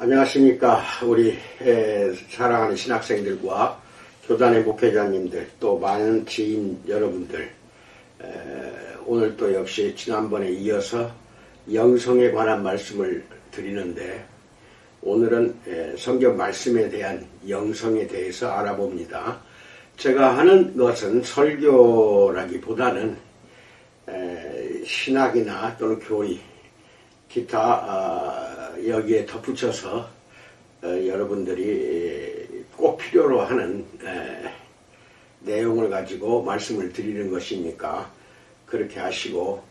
안녕하십니까. 우리 사랑하는 신학생들과 교단의 목회자님들, 또 많은 지인 여러분들, 오늘 또 역시 지난번에 이어서 영성에 관한 말씀을 드리는데, 오늘은 성경 말씀에 대한 영성에 대해서 알아봅니다. 제가 하는 것은 설교라기보다는 신학이나 또는 교리, 기타 여기에 덧붙여서 여러분들이 꼭 필요로 하는 내용을 가지고 말씀을 드리는 것이니까 그렇게 하시고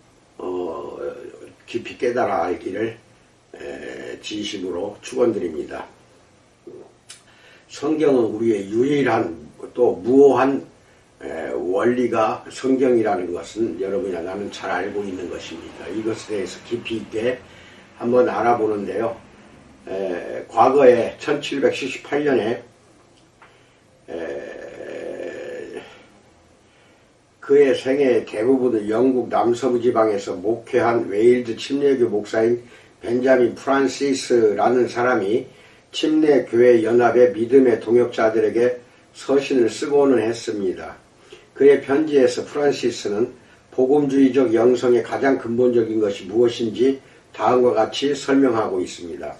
깊이 깨달아 알기를 진심으로 축원드립니다. 성경은 우리의 유일한 또 무오한 원리가 성경이라는 것은 여러분이나 나는 잘 알고 있는 것입니다. 이것에 대해서 깊이 있게 한번 알아보는데요. 과거에 1778년에 그의 생애 대부분을 영국 남서부 지방에서 목회한 웨일즈 침례교 목사인 벤자민 프란시스라는 사람이 침례교회 연합의 믿음의 동역자들에게 서신을 쓰고는 했습니다. 그의 편지에서 프란시스는 복음주의적 영성의 가장 근본적인 것이 무엇인지 다음과 같이 설명하고 있습니다.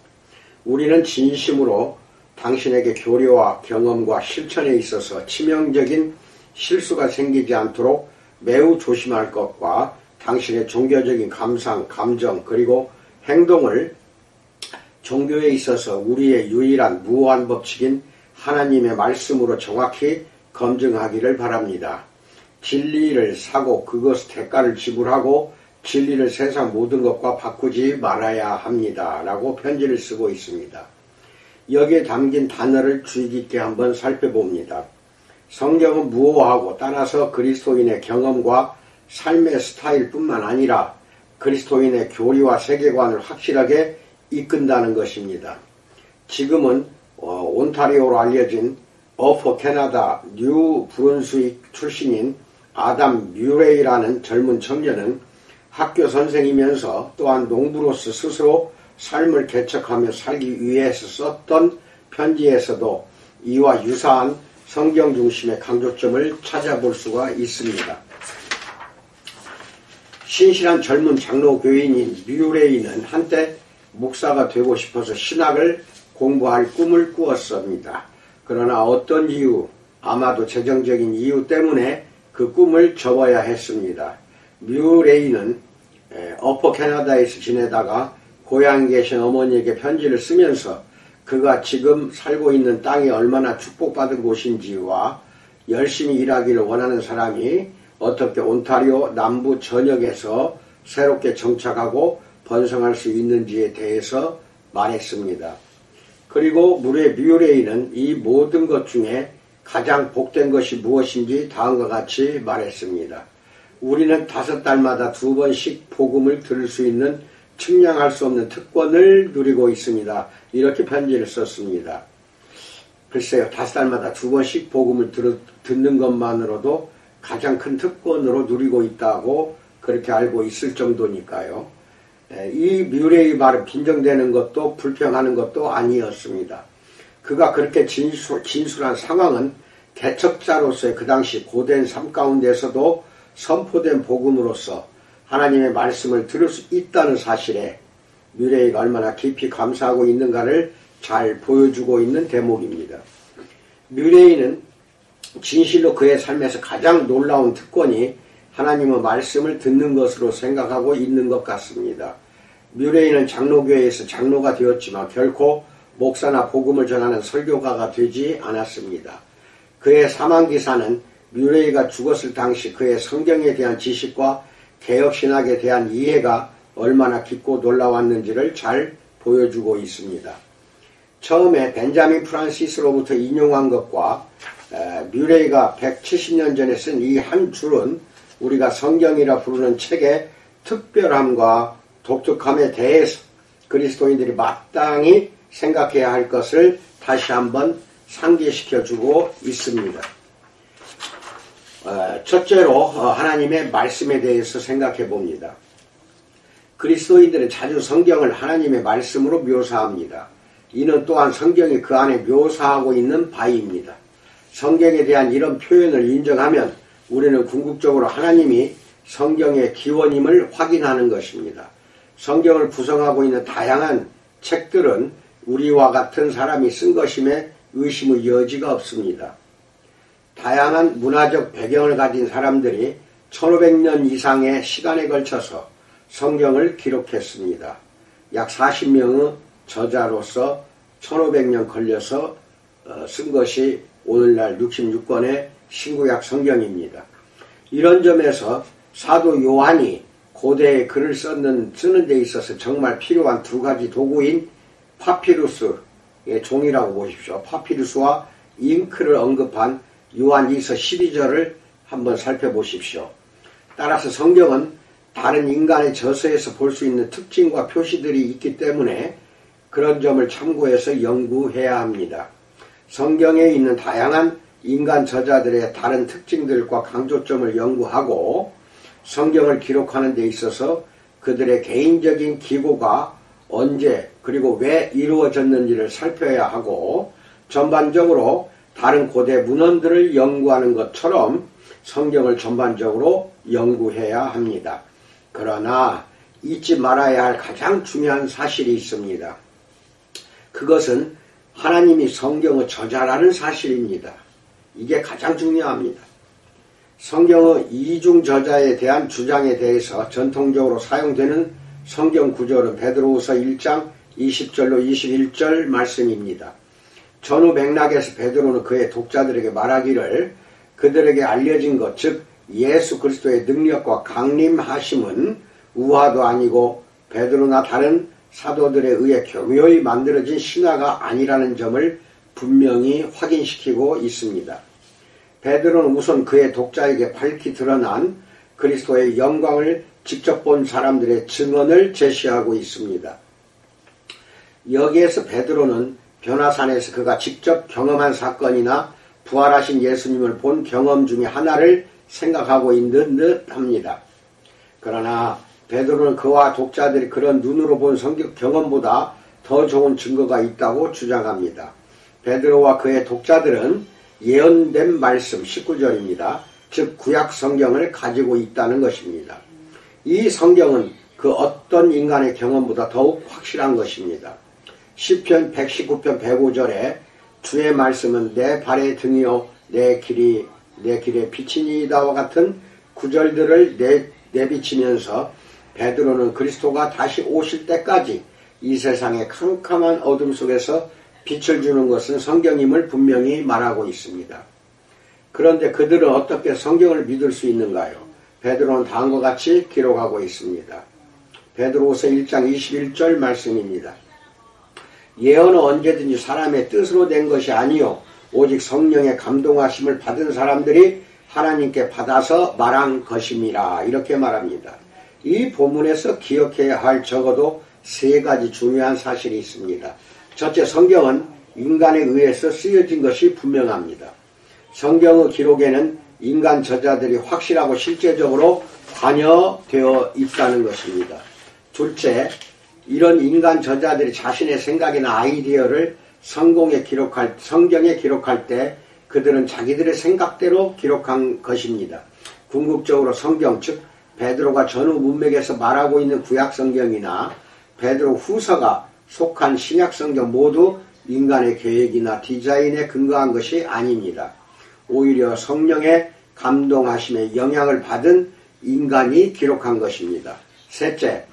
우리는 진심으로 당신에게 교리와 경험과 실천에 있어서 치명적인 실수가 생기지 않도록 매우 조심할 것과 당신의 종교적인 감상, 감정 그리고 행동을 종교에 있어서 우리의 유일한 무한 법칙인 하나님의 말씀으로 정확히 검증하기를 바랍니다. 진리를 사고 그것의 대가를 지불하고 진리를 세상 모든 것과 바꾸지 말아야 합니다. 라고 편지를 쓰고 있습니다. 여기에 담긴 단어를 주의 깊게 한번 살펴봅니다. 성경은 무오하고 따라서 그리스도인의 경험과 삶의 스타일 뿐만 아니라 그리스도인의 교리와 세계관을 확실하게 이끈다는 것입니다. 지금은 온타리오로 알려진 어퍼 캐나다 뉴 브룬스윅 출신인 아담 뮤레이라는 젊은 청년은 학교 선생이면서 또한 농부로서 스스로 삶을 개척하며 살기 위해서 썼던 편지에서도 이와 유사한 성경 중심의 강조점을 찾아볼 수가 있습니다. 신실한 젊은 장로교인인 뮤레이는 한때 목사가 되고 싶어서 신학을 공부할 꿈을 꾸었습니다. 그러나 어떤 이유, 아마도 재정적인 이유 때문에 그 꿈을 접어야 했습니다. 뮤레이는 어퍼 캐나다에서 지내다가 고향에 계신 어머니에게 편지를 쓰면서 그가 지금 살고 있는 땅이 얼마나 축복받은 곳인지와 열심히 일하기를 원하는 사람이 어떻게 온타리오 남부 전역에서 새롭게 정착하고 번성할 수 있는지에 대해서 말했습니다. 그리고 뮤레이는 이 모든 것 중에 가장 복된 것이 무엇인지 다음과 같이 말했습니다. 우리는 5달마다 2번씩 복음을 들을 수 있는 측량할 수 없는 특권을 누리고 있습니다. 이렇게 편지를 썼습니다. 글쎄요, 5달마다 2번씩 복음을 듣는 것만으로도 가장 큰 특권으로 누리고 있다고 그렇게 알고 있을 정도니까요. 이 뮤레이 말은 빈정되는 것도 불평하는 것도 아니었습니다. 그가 그렇게 진술한 상황은 개척자로서의 그 당시 고된 삶 가운데서도 선포된 복음으로서 하나님의 말씀을 들을 수 있다는 사실에 뮤레이가 얼마나 깊이 감사하고 있는가를 잘 보여주고 있는 대목입니다. 뮤레이는 진실로 그의 삶에서 가장 놀라운 특권이 하나님의 말씀을 듣는 것으로 생각하고 있는 것 같습니다. 뮤레이는 장로교회에서 장로가 되었지만 결코 목사나 복음을 전하는 설교가가 되지 않았습니다. 그의 사망기사는 뮤레이가 죽었을 당시 그의 성경에 대한 지식과 개혁신학에 대한 이해가 얼마나 깊고 놀라웠는지를 잘 보여주고 있습니다. 처음에 벤자민 프란시스로부터 인용한 것과 뮤레이가 170년 전에 쓴 이 한 줄은 우리가 성경이라 부르는 책의 특별함과 독특함에 대해서 그리스도인들이 마땅히 생각해야 할 것을 다시 한번 상기시켜주고 있습니다. 첫째로 하나님의 말씀에 대해서 생각해 봅니다. 그리스도인들은 자주 성경을 하나님의 말씀으로 묘사합니다. 이는 또한 성경이 그 안에 묘사하고 있는 바입니다. 성경에 대한 이런 표현을 인정하면 우리는 궁극적으로 하나님이 성경의 기원임을 확인하는 것입니다. 성경을 구성하고 있는 다양한 책들은 우리와 같은 사람이 쓴 것임에 의심의 여지가 없습니다. 다양한 문화적 배경을 가진 사람들이 1500년 이상의 시간에 걸쳐서 성경을 기록했습니다. 약 40명의 저자로서 1500년 걸려서 쓴 것이 오늘날 66권의 신구약 성경입니다. 이런 점에서 사도 요한이 고대에 글을 쓰는 데 있어서 정말 필요한 두 가지 도구인 파피루스의 종이라고 보십시오. 파피루스와 잉크를 언급한 요한일서 12절을 한번 살펴보십시오. 따라서 성경은 다른 인간의 저서에서 볼 수 있는 특징과 표시들이 있기 때문에 그런 점을 참고해서 연구해야 합니다. 성경에 있는 다양한 인간 저자들의 다른 특징들과 강조점을 연구하고 성경을 기록하는 데 있어서 그들의 개인적인 기고가 언제 그리고 왜 이루어졌는지를 살펴야 하고 전반적으로 다른 고대 문헌들을 연구하는 것처럼 성경을 전반적으로 연구해야 합니다. 그러나 잊지 말아야 할 가장 중요한 사실이 있습니다. 그것은 하나님이 성경의 저자라는 사실입니다. 이게 가장 중요합니다. 성경의 이중 저자에 대한 주장에 대해서 전통적으로 사용되는 성경 구절은 베드로후서 1장 20절로 21절 말씀입니다. 전후 맥락에서 베드로는 그의 독자들에게 말하기를 그들에게 알려진 것, 즉 예수 그리스도의 능력과 강림하심은 우화도 아니고 베드로나 다른 사도들에 의해 교묘히 만들어진 신화가 아니라는 점을 분명히 확인시키고 있습니다. 베드로는 우선 그의 독자에게 밝히 드러난 그리스도의 영광을 직접 본 사람들의 증언을 제시하고 있습니다. 여기에서 베드로는 변화산에서 그가 직접 경험한 사건이나 부활하신 예수님을 본 경험 중에 하나를 생각하고 있는 듯 합니다. 그러나 베드로는 그와 독자들이 그런 눈으로 본 성경 경험보다 더 좋은 증거가 있다고 주장합니다. 베드로와 그의 독자들은 예언된 말씀 19절입니다. 즉 구약 성경을 가지고 있다는 것입니다. 이 성경은 그 어떤 인간의 경험보다 더욱 확실한 것입니다. 시편 119편 105절에 주의 말씀은 내 발의 등이요 내 길에 비치니이다와 같은 구절들을 내비치면서 베드로는 그리스도가 다시 오실 때까지 이 세상의 캄캄한 어둠 속에서 빛을 주는 것은 성경임을 분명히 말하고 있습니다. 그런데 그들은 어떻게 성경을 믿을 수 있는가요? 베드로는 다음과 같이 기록하고 있습니다. 베드로후서 1장 21절 말씀입니다. 예언은 언제든지 사람의 뜻으로 된 것이 아니요 오직 성령의 감동하심을 받은 사람들이 하나님께 받아서 말한 것임이라 이렇게 말합니다. 이 본문에서 기억해야 할 적어도 세 가지 중요한 사실이 있습니다. 첫째, 성경은 인간에 의해서 쓰여진 것이 분명합니다. 성경의 기록에는 인간 저자들이 확실하고 실제적으로 관여되어 있다는 것입니다. 둘째, 이런 인간 저자들이 자신의 생각이나 아이디어를 성경에 기록할 때 그들은 자기들의 생각대로 기록한 것입니다. 궁극적으로 성경, 즉 베드로가 전후 문맥에서 말하고 있는 구약 성경이나 베드로 후서가 속한 신약 성경 모두 인간의 계획이나 디자인에 근거한 것이 아닙니다. 오히려 성령의 감동하심에 영향을 받은 인간이 기록한 것입니다. 셋째,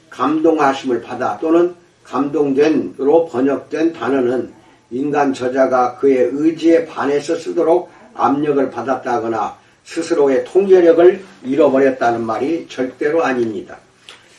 감동하심을 받아 또는 감동된으로 번역된 단어는 인간 저자가 그의 의지에 반해서 쓰도록 압력을 받았다거나 스스로의 통제력을 잃어버렸다는 말이 절대로 아닙니다.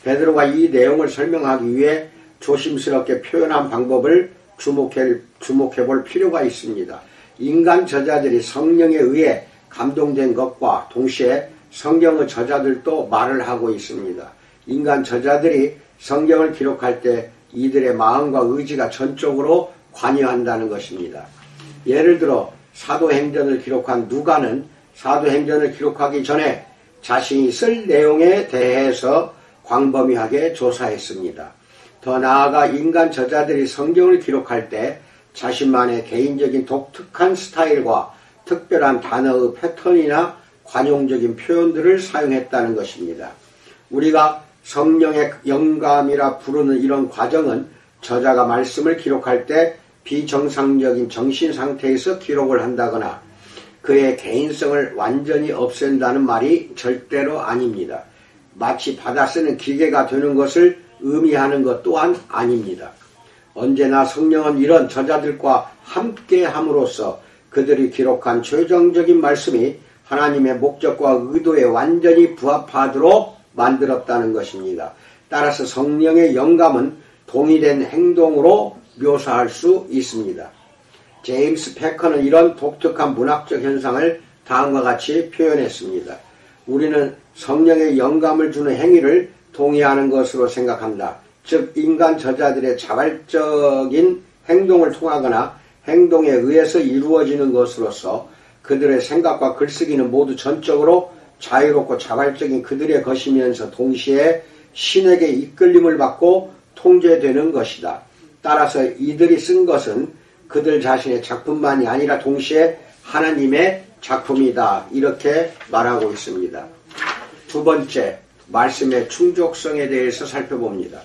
베드로가 이 내용을 설명하기 위해 조심스럽게 표현한 방법을 주목해 볼 필요가 있습니다. 인간 저자들이 성령에 의해 감동된 것과 동시에 성경의 저자들도 말을 하고 있습니다. 인간 저자들이 성경을 기록할 때 이들의 마음과 의지가 전적으로 관여한다는 것입니다. 예를 들어 사도행전을 기록한 누가는 사도행전을 기록하기 전에 자신이 쓸 내용에 대해서 광범위하게 조사했습니다. 더 나아가 인간 저자들이 성경을 기록할 때 자신만의 개인적인 독특한 스타일과 특별한 단어의 패턴이나 관용적인 표현들을 사용했다는 것입니다. 우리가 성령의 영감이라 부르는 이런 과정은 저자가 말씀을 기록할 때 비정상적인 정신 상태에서 기록을 한다거나 그의 개인성을 완전히 없앤다는 말이 절대로 아닙니다. 마치 받아 쓰는 기계가 되는 것을 의미하는 것 또한 아닙니다. 언제나 성령은 이런 저자들과 함께 함으로써 그들이 기록한 최종적인 말씀이 하나님의 목적과 의도에 완전히 부합하도록 만들었다는 것입니다. 따라서 성령의 영감은 동의된 행동으로 묘사할 수 있습니다. 제임스 패커는 이런 독특한 문학적 현상을 다음과 같이 표현했습니다. 우리는 성령의 영감을 주는 행위를 동의하는 것으로 생각한다. 즉 인간 저자들의 자발적인 행동을 통하거나 행동에 의해서 이루어지는 것으로서 그들의 생각과 글쓰기는 모두 전적으로 자유롭고 자발적인 그들의 것이면서 동시에 신에게 이끌림을 받고 통제되는 것이다. 따라서 이들이 쓴 것은 그들 자신의 작품만이 아니라 동시에 하나님의 작품이다. 이렇게 말하고 있습니다. 두 번째, 말씀의 충족성에 대해서 살펴봅니다.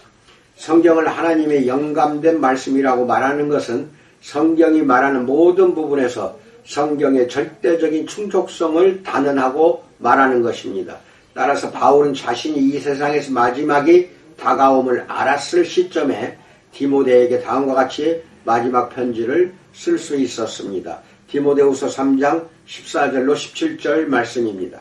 성경을 하나님의 영감된 말씀이라고 말하는 것은 성경이 말하는 모든 부분에서 성경의 절대적인 충족성을 단언하고 말하는 것입니다. 따라서 바울은 자신이 이 세상에서 마지막이 다가옴을 알았을 시점에 디모데에게 다음과 같이 마지막 편지를 쓸 수 있었습니다. 디모데후서 3장 14절로 17절 말씀입니다.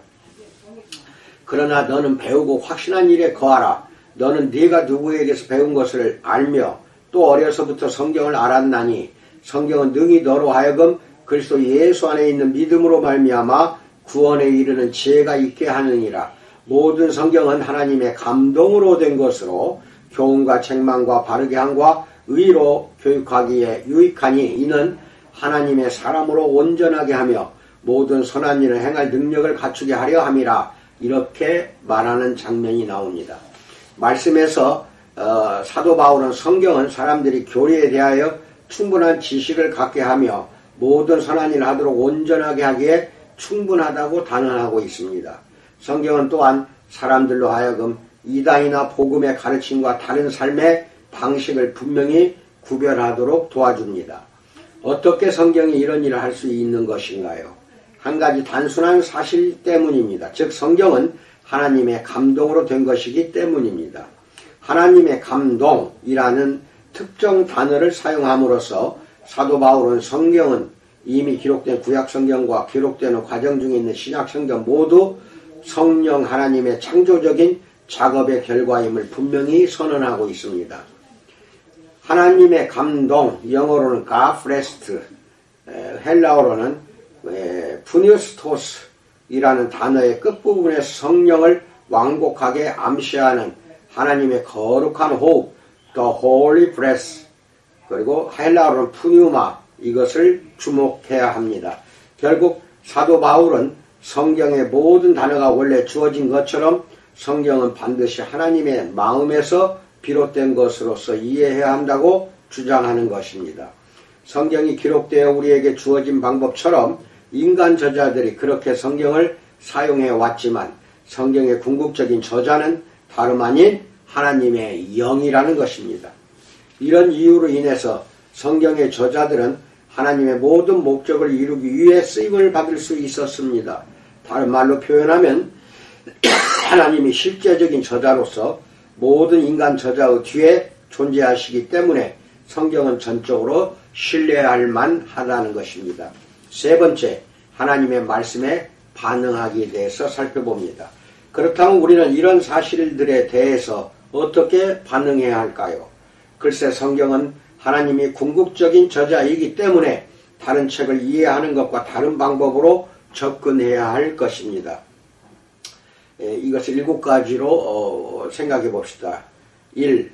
그러나 너는 배우고 확신한 일에 거하라. 너는 네가 누구에게서 배운 것을 알며 또 어려서부터 성경을 알았나니 성경은 능히 너로 하여금 그리스도 예수 안에 있는 믿음으로 말미암아 구원에 이르는 지혜가 있게 하느니라. 모든 성경은 하나님의 감동으로 된 것으로 교훈과 책망과 바르게 함과 의로 교육하기에 유익하니 이는 하나님의 사람으로 온전하게 하며 모든 선한 일을 행할 능력을 갖추게 하려 함이라. 이렇게 말하는 장면이 나옵니다. 말씀에서 사도 바울은 성경은 사람들이 교리에 대하여 충분한 지식을 갖게 하며 모든 선한 일을 하도록 온전하게 하기에 충분하다고 단언하고 있습니다. 성경은 또한 사람들로 하여금 이단이나 복음의 가르침과 다른 삶의 방식을 분명히 구별하도록 도와줍니다. 어떻게 성경이 이런 일을 할 수 있는 것인가요? 한 가지 단순한 사실 때문입니다. 즉 성경은 하나님의 감동으로 된 것이기 때문입니다. 하나님의 감동이라는 특정 단어를 사용함으로써 사도 바울은 성경은 이미 기록된 구약성경과 기록되는 과정 중에 있는 신약성경 모두 성령 하나님의 창조적인 작업의 결과임을 분명히 선언하고 있습니다. 하나님의 감동, 영어로는 God blessed, 헬라어로는 푸니스토스이라는 단어의 끝부분에 성령을 완곡하게 암시하는 하나님의 거룩한 호흡, The Holy Breath, 그리고 헬라어로는 푸뉴마, 이것을 주목해야 합니다. 결국 사도 바울은 성경의 모든 단어가 원래 주어진 것처럼 성경은 반드시 하나님의 마음에서 비롯된 것으로서 이해해야 한다고 주장하는 것입니다. 성경이 기록되어 우리에게 주어진 방법처럼 인간 저자들이 그렇게 성경을 사용해 왔지만 성경의 궁극적인 저자는 다름 아닌 하나님의 영이라는 것입니다. 이런 이유로 인해서 성경의 저자들은 하나님의 모든 목적을 이루기 위해 쓰임을 받을 수 있었습니다. 다른 말로 표현하면 하나님이 실제적인 저자로서 모든 인간 저자의 뒤에 존재하시기 때문에 성경은 전적으로 신뢰할 만하다는 것입니다. 세 번째, 하나님의 말씀에 반응하기에 대해서 살펴봅니다. 그렇다면 우리는 이런 사실들에 대해서 어떻게 반응해야 할까요? 글쎄 성경은 하나님이 궁극적인 저자이기 때문에 다른 책을 이해하는 것과 다른 방법으로 접근해야 할 것입니다. 이것을 7가지로 생각해 봅시다. 1.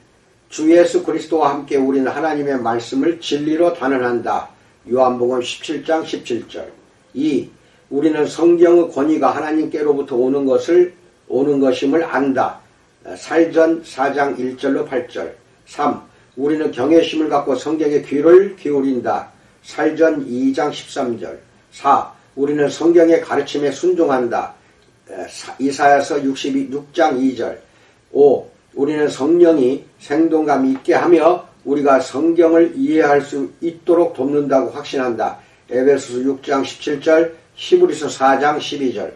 주 예수 그리스도와 함께 우리는 하나님의 말씀을 진리로 단언한다. 요한복음 17장 17절. 2. 우리는 성경의 권위가 하나님께로부터 오는 것임을 안다. 살전 4장 1절로 8절. 3. 우리는 경외심을 갖고 성경에 귀를 기울인다. 살전 2장 13절. 4. 우리는 성경의 가르침에 순종한다. 이사야서 66장 2절. 5. 우리는 성령이 생동감 있게 하며 우리가 성경을 이해할 수 있도록 돕는다고 확신한다. 에베소서 6장 17절, 히브리서 4장 12절.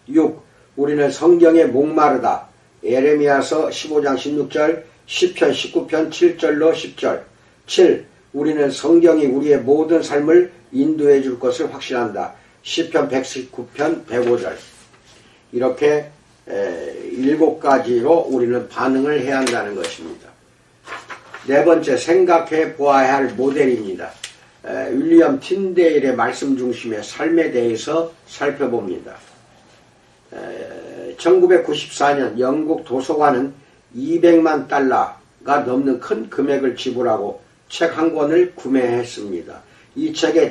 6. 우리는 성경에 목마르다. 예레미야서 15장 16절, 시편 19편 7절로 10절. 7. 우리는 성경이 우리의 모든 삶을 인도해 줄 것을 확신한다. 시편 119편 105절. 이렇게 7가지로 우리는 반응을 해야 한다는 것입니다. 네 번째, 생각해 보아야 할 모델입니다. 윌리엄 틴데일의 말씀 중심의 삶에 대해서 살펴봅니다. 1994년 영국 도서관은 200만 달러가 넘는 큰 금액을 지불하고 책 한 권을 구매했습니다. 이 책의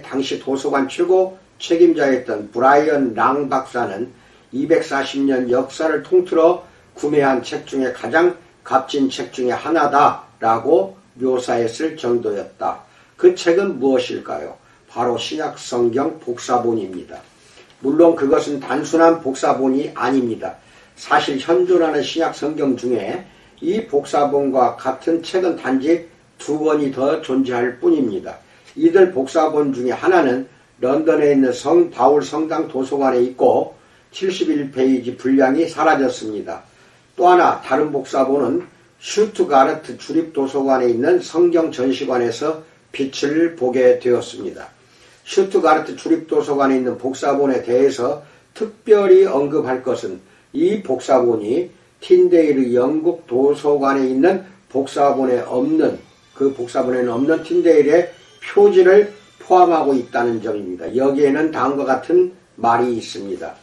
당시 도서관 최고 책임자였던 브라이언 랑 박사는 240년 역사를 통틀어 구매한 책 중에 가장 값진 책 중에 하나다라고 묘사했을 정도였다. 그 책은 무엇일까요? 바로 신약 성경 복사본입니다. 물론 그것은 단순한 복사본이 아닙니다. 사실 현존하는 신약 성경 중에 이 복사본과 같은 책은 단지 2권이 더 존재할 뿐입니다. 이들 복사본 중에 하나는 런던에 있는 성 바울 성당 도서관에 있고 71페이지 분량이 사라졌습니다. 또 하나 다른 복사본은 슈투가르트 주립도서관에 있는 성경 전시관에서 빛을 보게 되었습니다. 슈투가르트 주립도서관에 있는 복사본에 대해서 특별히 언급할 것은 이 복사본이 틴데일의 영국 도서관에 있는 복사본에 없는 그 복사본에는 없는 틴데일의 표지를 포함하고 있다는 점입니다. 여기에는 다음과 같은 말이 있습니다.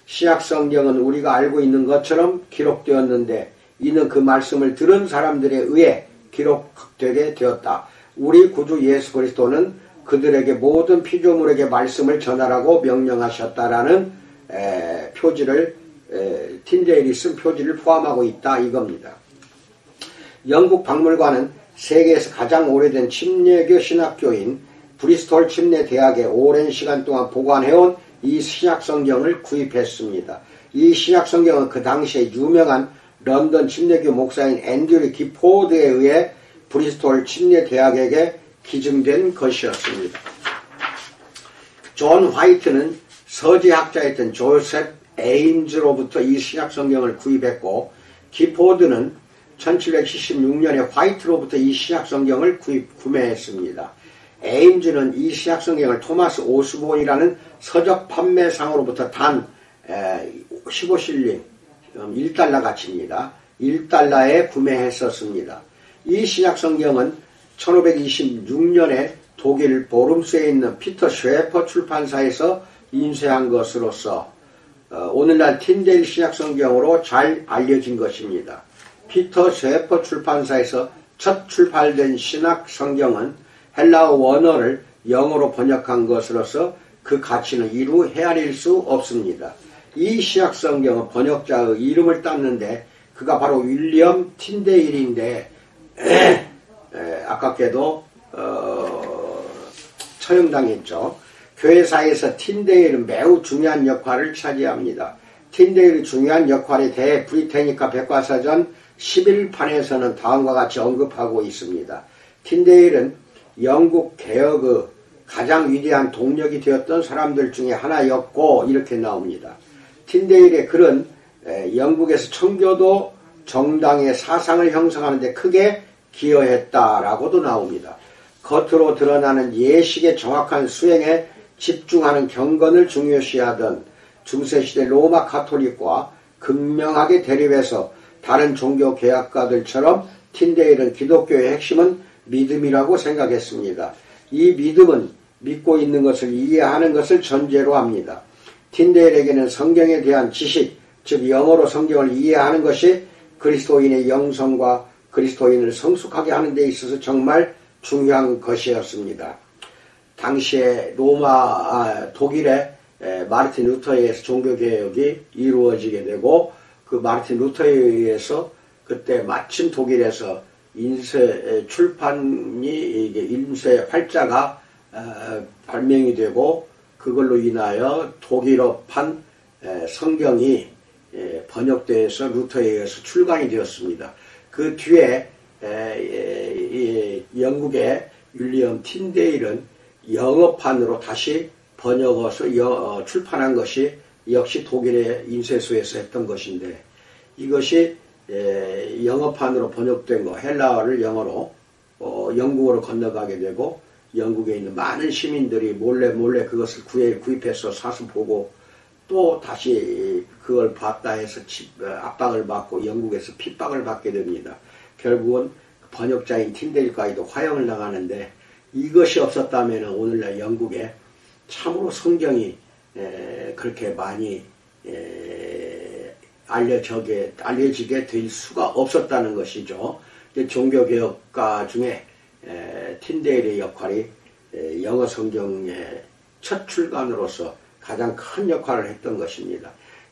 신약 성경은 우리가 알고 있는 것처럼 기록되었는데 이는 그 말씀을 들은 사람들에 의해 기록되게 되었다. 우리 구주 예수 그리스도는 그들에게 모든 피조물에게 말씀을 전하라고 명령하셨다라는 표지를 틴데일이 쓴 표지를 포함하고 있다 이겁니다. 영국 박물관은 세계에서 가장 오래된 침례교 신학교인 브리스톨 침례대학에 오랜 시간 동안 보관해온 이 신약성경을 구입했습니다. 이 신약성경은 그 당시에 유명한 런던 침례교 목사인 앤드류 기포드에 의해 브리스톨 침례대학에게 기증된 것이었습니다. 존 화이트는 서지학자였던 조셉 에임즈로부터 이 신약성경을 구입했고 기포드는 1776년에 화이트로부터 이 신약성경을 구매했습니다. 에임즈는 이 신약성경을 토마스 오스본이라는 서적 판매상으로부터 단 15실링 1달러 가치입니다. 1달러에 구매했었습니다. 이 신약성경은 1526년에 독일 보름스에 있는 피터 쉐퍼 출판사에서 인쇄한 것으로서 오늘날 틴데일 신약성경으로 잘 알려진 것입니다. 피터 쉐퍼 출판사에서 첫 출판된 신약성경은 헬라어 원어를 영어로 번역한 것으로서 그 가치는 이루 헤아릴 수 없습니다. 이 신약성경은 번역자의 이름을 땄는데 그가 바로 윌리엄 틴데일인데 아깝게도 처형당했죠. 교회사에서 틴데일은 매우 중요한 역할을 차지합니다. 틴데일의 중요한 역할에 대해 브리테니카 백과사전 11판에서는 다음과 같이 언급하고 있습니다. 틴데일은 영국 개혁의 가장 위대한 동력이 되었던 사람들 중에 하나였고 이렇게 나옵니다. 틴데일의 글은 영국에서 청교도 정당의 사상을 형성하는 데 크게 기여했다라고도 나옵니다. 겉으로 드러나는 예식의 정확한 수행에 집중하는 경건을 중요시하던 중세시대 로마 가톨릭과 극명하게 대립해서 다른 종교 개혁가들처럼 틴데일은 기독교의 핵심은 믿음이라고 생각했습니다. 이 믿음은 믿고 있는 것을 이해하는 것을 전제로 합니다. 틴데일에게는 성경에 대한 지식, 즉 영어로 성경을 이해하는 것이 그리스도인의 영성과 그리스도인을 성숙하게 하는 데 있어서 정말 중요한 것이었습니다. 당시에 독일의 마르틴 루터에 의해서 종교개혁이 이루어지게 되고 그 마르틴 루터에 의해서 그때 마침 독일에서 인쇄 출판이 이게 인쇄 활자가 발명이 되고 그걸로 인하여 독일어판 성경이 번역돼서 루터에 의해서 출간이 되었습니다. 그 뒤에 영국의 윌리엄 틴데일은 영어판으로 다시 번역해서 출판한 것이 역시 독일의 인쇄소에서 했던 것인데, 이것이 영어판으로 번역된 거, 헬라어를 영어로 영국어로 건너가게 되고, 영국에 있는 많은 시민들이 몰래 그것을 구입해서 사서 보고 또 다시 그걸 봤다 해서 압박을 받고 영국에서 핍박을 받게 됩니다. 결국은 번역자인 틴데일까지도 화형을 당하는데, 이것이 없었다면 오늘날 영국에 참으로 성경이 그렇게 많이 알려지게 될 수가 없었다는 것이죠. 종교개혁가 중에 틴데일의 역할이 영어 성경의 첫 출간으로서 가장 큰 역할을 했던 것입니다.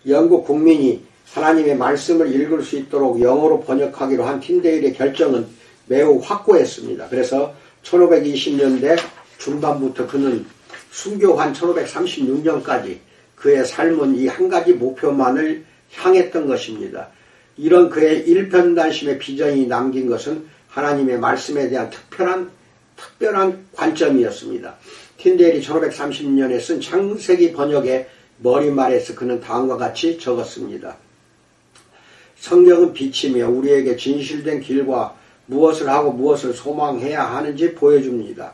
영국 국민이 하나님의 말씀을 읽을 수 있도록 영어로 번역하기로 한 틴데일의 결정은 매우 확고했습니다. 그래서 1520년대 중반부터 그는 순교한 1536년까지 그의 삶은 이 한 가지 목표만을 향했던 것입니다. 이런 그의 일편단심의 비전이 남긴 것은 하나님의 말씀에 대한 특별한 관점이었습니다. 틴데일이 1530년에 쓴 창세기 번역의 머리말에서 그는 다음과 같이 적었습니다. 성경은 빛이며 우리에게 진실된 길과 무엇을 하고 무엇을 소망해야 하는지 보여줍니다.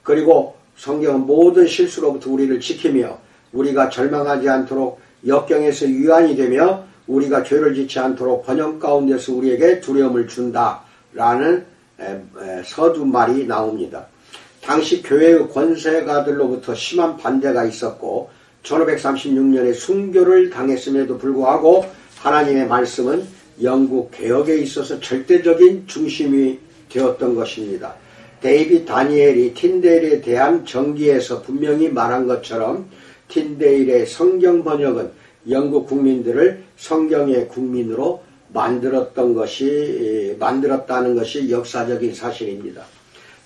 그리고 성경은 모든 실수로부터 우리를 지키며 우리가 절망하지 않도록 역경에서 유한이 되며 우리가 죄를 짓지 않도록 번영 가운데서 우리에게 두려움을 준다라는 서두말이 나옵니다. 당시 교회의 권세가들로부터 심한 반대가 있었고 1536년에 순교를 당했음에도 불구하고 하나님의 말씀은 영국 개혁에 있어서 절대적인 중심이 되었던 것입니다. 데이빗 다니엘이 틴데일에 대한 정기에서 분명히 말한 것처럼 틴데일의 성경 번역은 영국 국민들을 성경의 국민으로 만들었다는 것이 역사적인 사실입니다.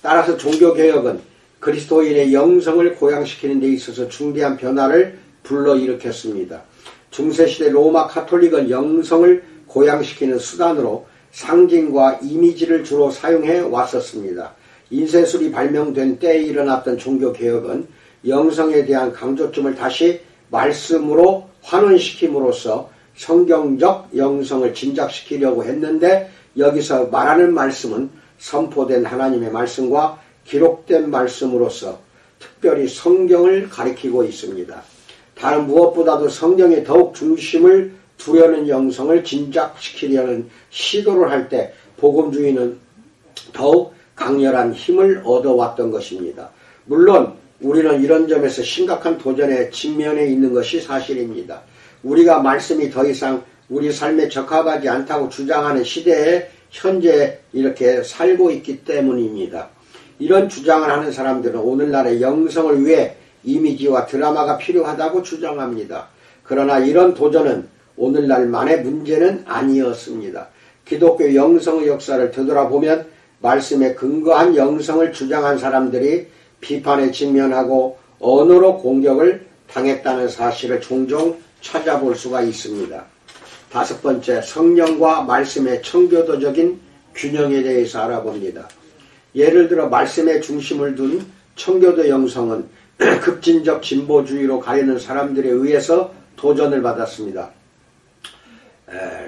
따라서 종교개혁은 그리스도인의 영성을 고양시키는 데 있어서 중대한 변화를 불러일으켰습니다. 중세시대 로마 카톨릭은 영성을 고양시키는 수단으로 상징과 이미지를 주로 사용해 왔었습니다. 인쇄술이 발명된 때에 일어났던 종교개혁은 영성에 대한 강조점을 다시 말씀으로 환원시킴으로써 성경적 영성을 진작시키려고 했는데, 여기서 말하는 말씀은 선포된 하나님의 말씀과 기록된 말씀으로서 특별히 성경을 가리키고 있습니다. 다른 무엇보다도 성경에 더욱 중심을 두려는 영성을 진작시키려는 시도를 할 때 복음주의는 더욱 강렬한 힘을 얻어왔던 것입니다. 물론 우리는 이런 점에서 심각한 도전에 직면해 있는 것이 사실입니다. 우리가 말씀이 더 이상 우리 삶에 적합하지 않다고 주장하는 시대에 현재 이렇게 살고 있기 때문입니다. 이런 주장을 하는 사람들은 오늘날의 영성을 위해 이미지와 드라마가 필요하다고 주장합니다. 그러나 이런 도전은 오늘날만의 문제는 아니었습니다. 기독교 영성의 역사를 되돌아보면 말씀에 근거한 영성을 주장한 사람들이 비판에 직면하고 언어로 공격을 당했다는 사실을 종종 찾아볼 수가 있습니다. 다섯 번째, 성령과 말씀의 청교도적인 균형에 대해서 알아봅니다. 예를 들어 말씀에 중심을 둔 청교도 영성은 급진적 진보주의로 가려는 사람들에 의해서 도전을 받았습니다.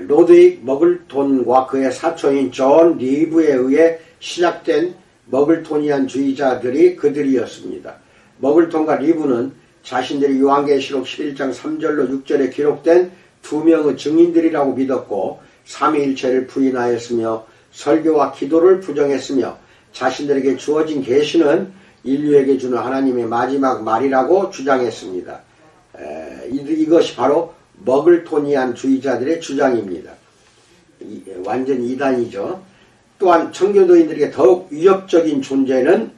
로드윅 머글톤과 그의 사촌인 존 리브에 의해 시작된 머글토니안 주의자들이 그들이었습니다. 머글톤과 리브는 자신들이 요한계시록 11장 3절로 6절에 기록된 두 명의 증인들이라고 믿었고 삼위일체를 부인하였으며 설교와 기도를 부정했으며 자신들에게 주어진 계시는 인류에게 주는 하나님의 마지막 말이라고 주장했습니다. 이것이 바로 머글토니안 주의자들의 주장입니다. 완전 이단이죠. 또한 청교도인들에게 더욱 위협적인 존재는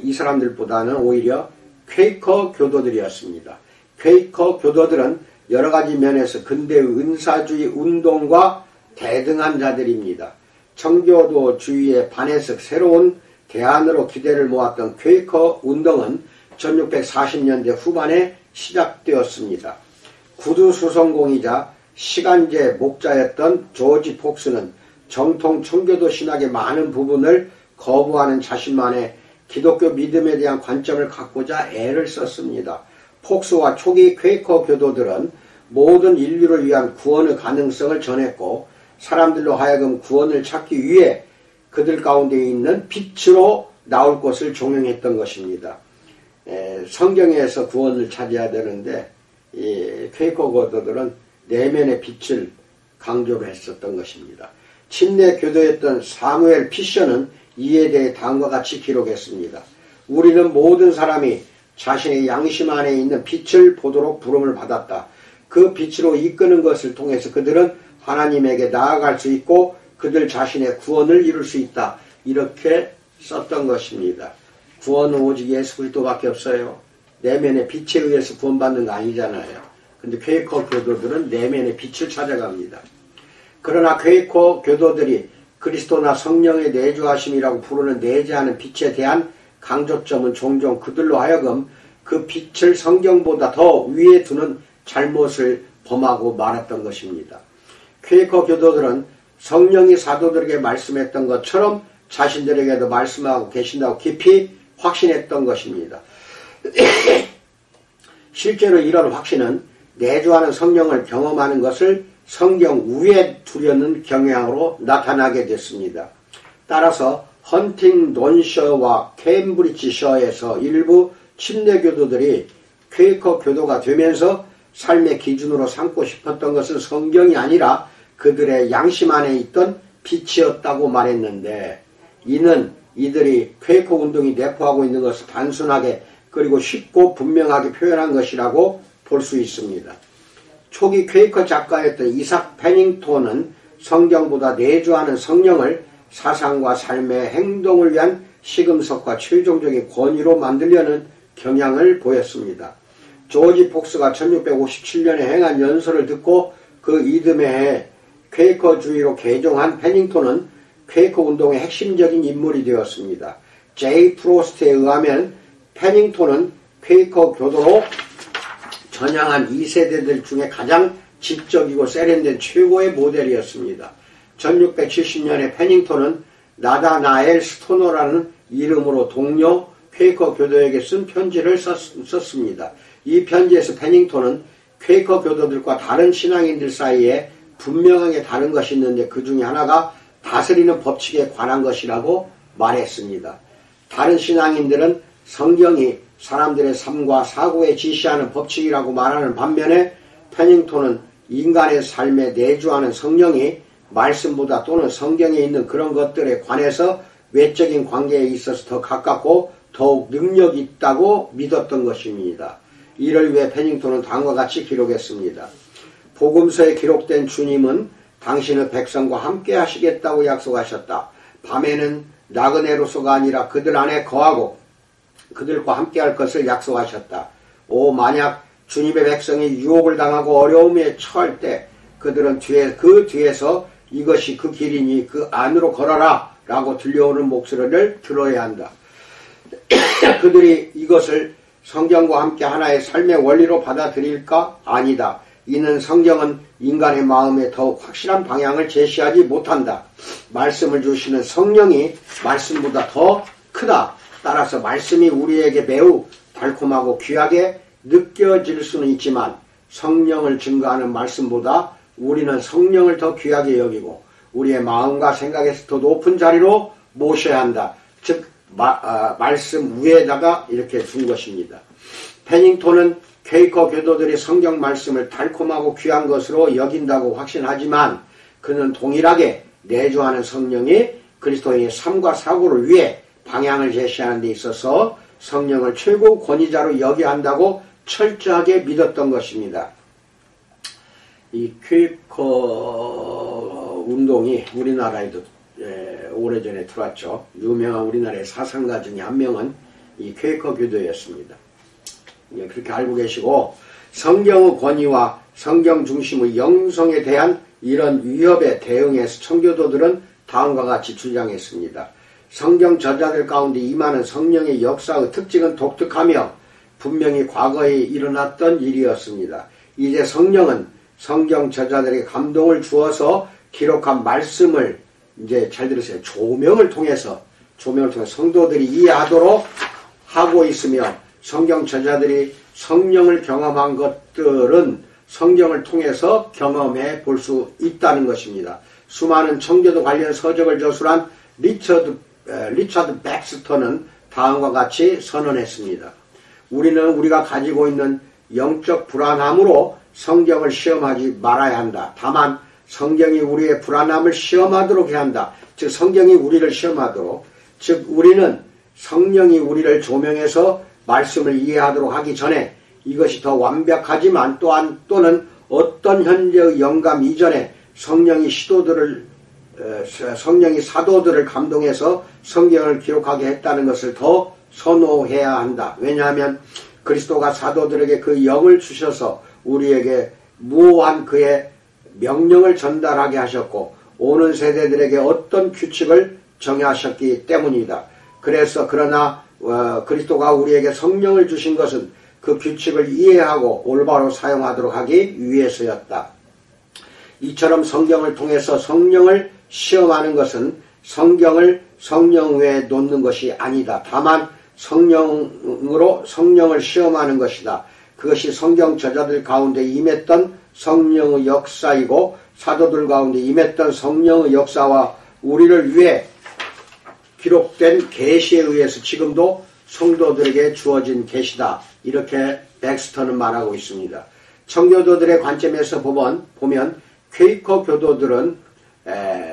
이 사람들보다는 오히려 퀘이커 교도들이었습니다. 퀘이커 교도들은 여러 가지 면에서 근대의 은사주의 운동과 대등한 자들입니다. 청교도주의에 반해서 새로운 대안으로 기대를 모았던 퀘이커 운동은 1640년대 후반에 시작되었습니다. 구두 수성공이자 시간제 목자였던 조지 폭스는 정통 청교도 신학의 많은 부분을 거부하는 자신만의 기독교 믿음에 대한 관점을 갖고자 애를 썼습니다. 폭스와 초기 퀘이커 교도들은 모든 인류를 위한 구원의 가능성을 전했고 사람들로 하여금 구원을 찾기 위해 그들 가운데 있는 빛으로 나올 것을 종용했던 것입니다. 성경에서 구원을 찾아야 되는데 이 퀘이커 교도들은 내면의 빛을 강조를 했었던 것입니다. 침례 교도였던 사무엘 피셔는 이에 대해 다음과 같이 기록했습니다. 우리는 모든 사람이 자신의 양심 안에 있는 빛을 보도록 부름을 받았다. 그 빛으로 이끄는 것을 통해서 그들은 하나님에게 나아갈 수 있고 그들 자신의 구원을 이룰 수 있다. 이렇게 썼던 것입니다. 구원은 오직 예수 그리스도밖에 없어요. 내면의 빛에 의해서 구원받는 거 아니잖아요. 근데 퀘이커 교도들은 내면의 빛을 찾아갑니다. 그러나 퀘이커 교도들이 그리스도나 성령의 내주하심이라고 부르는 내재하는 빛에 대한 강조점은 종종 그들로 하여금 그 빛을 성경보다 더 위에 두는 잘못을 범하고 말았던 것입니다. 퀘이커 교도들은 성령이 사도들에게 말씀했던 것처럼 자신들에게도 말씀하고 계신다고 깊이 확신했던 것입니다. 실제로 이런 확신은 내주하는 성령을 경험하는 것을 성경 위에 두려는 경향으로 나타나게 됐습니다. 따라서 헌팅돈셔와 케임브리지셔에서 일부 침례교도들이 퀘이커 교도가 되면서 삶의 기준으로 삼고 싶었던 것은 성경이 아니라 그들의 양심 안에 있던 빛이었다고 말했는데 이는 이들이 퀘이커 운동이 내포하고 있는 것을 단순하게 그리고 쉽고 분명하게 표현한 것이라고 볼 수 있습니다. 초기 퀘이커 작가였던 이삭 페닝턴은 성경보다 내주하는 성령을 사상과 삶의 행동을 위한 시금석과 최종적인 권위로 만들려는 경향을 보였습니다. 조지 폭스가 1657년에 행한 연설을 듣고 그 이듬해 해 퀘이커주의로 개종한 페닝턴은 퀘이커 운동의 핵심적인 인물이 되었습니다. 제이 프로스트에 의하면 페닝턴은 퀘이커 교도로 전향한 2세대들 중에 가장 지적이고 세련된 최고의 모델이었습니다. 1670년에 페닝턴은 나다나엘 스토너라는 이름으로 동료 퀘이커 교도에게 쓴 편지를 썼습니다. 이 편지에서 페닝턴은 퀘이커 교도들과 다른 신앙인들 사이에 분명하게 다른 것이 있는데 그 중에 하나가 다스리는 법칙에 관한 것이라고 말했습니다. 다른 신앙인들은 성경이 사람들의 삶과 사고에 지시하는 법칙이라고 말하는 반면에 페닝턴은 인간의 삶에 내주하는 성령이 말씀보다 또는 성경에 있는 그런 것들에 관해서 외적인 관계에 있어서 더 가깝고 더욱 능력이 있다고 믿었던 것입니다. 이를 위해 페닝턴은 다음과 같이 기록했습니다. 복음서에 기록된 주님은 당신의 백성과 함께 하시겠다고 약속하셨다. 밤에는 나그네로서가 아니라 그들 안에 거하고 그들과 함께 할 것을 약속하셨다. 만약 주님의 백성이 유혹을 당하고 어려움에 처할 때 그들은 그 뒤에서 이것이 그 길이니 그 안으로 걸어라 라고 들려오는 목소리를 들어야 한다. 그들이 이것을 성경과 함께 하나의 삶의 원리로 받아들일까? 아니다. 이는 성경은 인간의 마음에 더욱 확실한 방향을 제시하지 못한다. 말씀을 주시는 성령이 말씀보다 더 크다. 따라서 말씀이 우리에게 매우 달콤하고 귀하게 느껴질 수는 있지만 성령을 증거하는 말씀보다 우리는 성령을 더 귀하게 여기고 우리의 마음과 생각에서 더 높은 자리로 모셔야 한다. 즉 말씀 위에다가 이렇게 둔 것입니다. 페닝턴은 퀘이커 교도들이 성경 말씀을 달콤하고 귀한 것으로 여긴다고 확신하지만 그는 동일하게 내주하는 성령이 그리스도인의 삶과 사고를 위해 방향을 제시하는 데 있어서 성령을 최고 권위자로 여겨야 한다고 철저하게 믿었던 것입니다. 이 퀘이커 운동이 우리나라에도 오래전에 들어왔죠. 유명한 우리나라의 사상가 중에 한 명은 이 퀘이커 교도였습니다. 그렇게 알고 계시고 성경의 권위와 성경 중심의 영성에 대한 이런 위협에 대응해서 청교도들은 다음과 같이 주장했습니다. 성경 저자들 가운데 임하는 성령의 역사의 특징은 독특하며 분명히 과거에 일어났던 일이었습니다. 이제 성령은 성경 저자들에게 감동을 주어서 기록한 말씀을 이제 잘 들으세요. 조명을 통해서 성도들이 이해하도록 하고 있으며 성경 저자들이 성령을 경험한 것들은 성경을 통해서 경험해 볼 수 있다는 것입니다. 수많은 청교도 관련 서적을 저술한 리처드 백스터는 다음과 같이 선언했습니다. 우리는 우리가 가지고 있는 영적 불안함으로 성경을 시험하지 말아야 한다. 다만 성경이 우리의 불안함을 시험하도록 해야 한다. 즉 성경이 우리를 시험하도록, 즉 우리는 성령이 우리를 조명해서 말씀을 이해하도록 하기 전에 이것이 더 완벽하지만 또는 어떤 현재의 영감 이전에 성령이 사도들을 감동해서 성경을 기록하게 했다는 것을 더 선호해야 한다. 왜냐하면 그리스도가 사도들에게 그 영을 주셔서 우리에게 무오한 그의 명령을 전달하게 하셨고 오는 세대들에게 어떤 규칙을 정하셨기 때문이다. 그러나 그리스도가 우리에게 성령을 주신 것은 그 규칙을 이해하고 올바로 사용하도록 하기 위해서였다. 이처럼 성경을 통해서 성령을 시험하는 것은 성경을 성령 위에 놓는 것이 아니다. 다만 성령으로 성령을 시험하는 것이다. 그것이 성경 저자들 가운데 임했던 성령의 역사이고 사도들 가운데 임했던 성령의 역사와 우리를 위해 기록된 계시에 의해서 지금도 성도들에게 주어진 계시다. 이렇게 백스터는 말하고 있습니다. 청교도들의 관점에서 보면 퀘이커 교도들은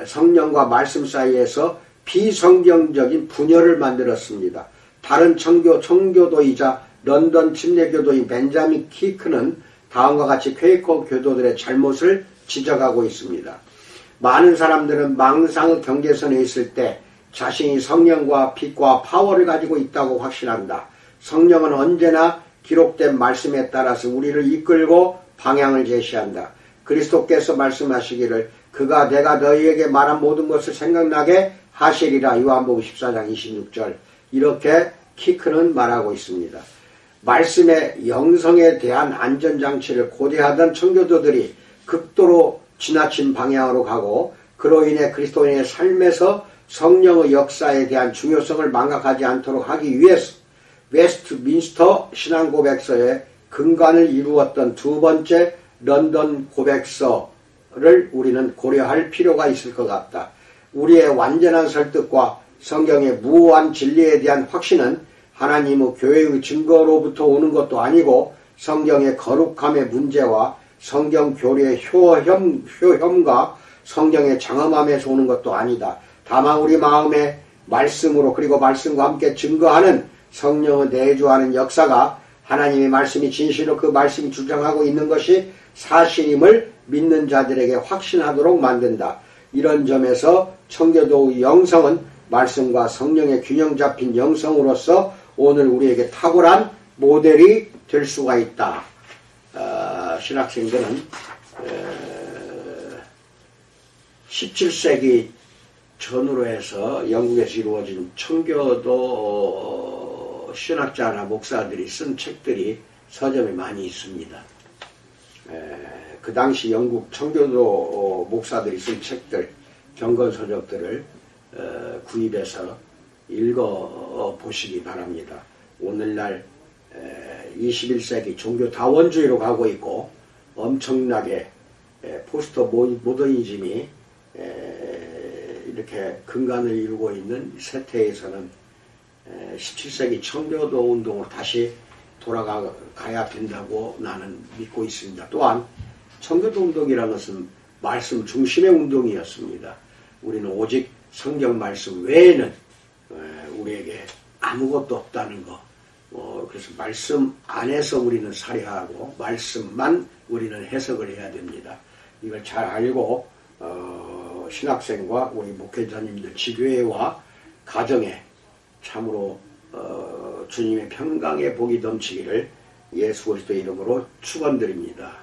성령과 말씀 사이에서 비성경적인 분열을 만들었습니다. 다른 청교도이자 런던 침례교도인 벤자민 키크는 다음과 같이 퀘이커 교도들의 잘못을 지적하고 있습니다. 많은 사람들은 망상의 경계선에 있을 때 자신이 성령과 빛과 파워를 가지고 있다고 확신한다. 성령은 언제나 기록된 말씀에 따라서 우리를 이끌고 방향을 제시한다. 그리스도께서 말씀하시기를 그가 내가 너희에게 말한 모든 것을 생각나게 하시리라. 요한복음 14장 26절. 이렇게 키크는 말하고 있습니다. 말씀의 영성에 대한 안전장치를 고대하던 청교도들이 극도로 지나친 방향으로 가고 그로 인해 그리스도인의 삶에서 성령의 역사에 대한 중요성을 망각하지 않도록 하기 위해서 웨스트민스터 신앙고백서의 근간을 이루었던 두 번째 런던 고백서를 우리는 고려할 필요가 있을 것 같다. 우리의 완전한 설득과 성경의 무오한 진리에 대한 확신은 하나님의 교회의 증거로부터 오는 것도 아니고 성경의 거룩함의 문제와 성경 교리의 효험과 성경의 장엄함에서 오는 것도 아니다. 다만 우리 마음의 말씀으로 그리고 말씀과 함께 증거하는 성령을 내주하는 역사가 하나님의 말씀이 진실로 그 말씀이 주장하고 있는 것이 사실임을 믿는 자들에게 확신하도록 만든다. 이런 점에서 청교도의 영성은 말씀과 성령의 균형 잡힌 영성으로서 오늘 우리에게 탁월한 모델이 될 수가 있다. 신학생들은 17세기 전후로 해서 영국에서 이루어진 청교도 신학자나 목사들이 쓴 책들이 서점에 많이 있습니다. 그 당시 영국 청교도 목사들이 쓴 책들, 경건서적들을 구입해서 읽어보시기 바랍니다. 오늘날 21세기 종교다원주의로 가고 있고 엄청나게 포스트 모더니즘이 이렇게 근간을 이루고 있는 세태에서는 17세기 청교도 운동으로 다시 돌아가야 된다고 나는 믿고 있습니다. 또한 청교도 운동이라는 것은 말씀 중심의 운동이었습니다. 우리는 오직 성경 말씀 외에는 우리에게 아무것도 없다는 거. 그래서 말씀 안에서 우리는 살해하고 말씀만 우리는 해석을 해야 됩니다. 이걸 잘 알고 신학생과 우리 목회자님들 지교회와 가정에 참으로 주님의 평강의 복이 넘치기를 예수 그리스도의 이름으로 축원드립니다.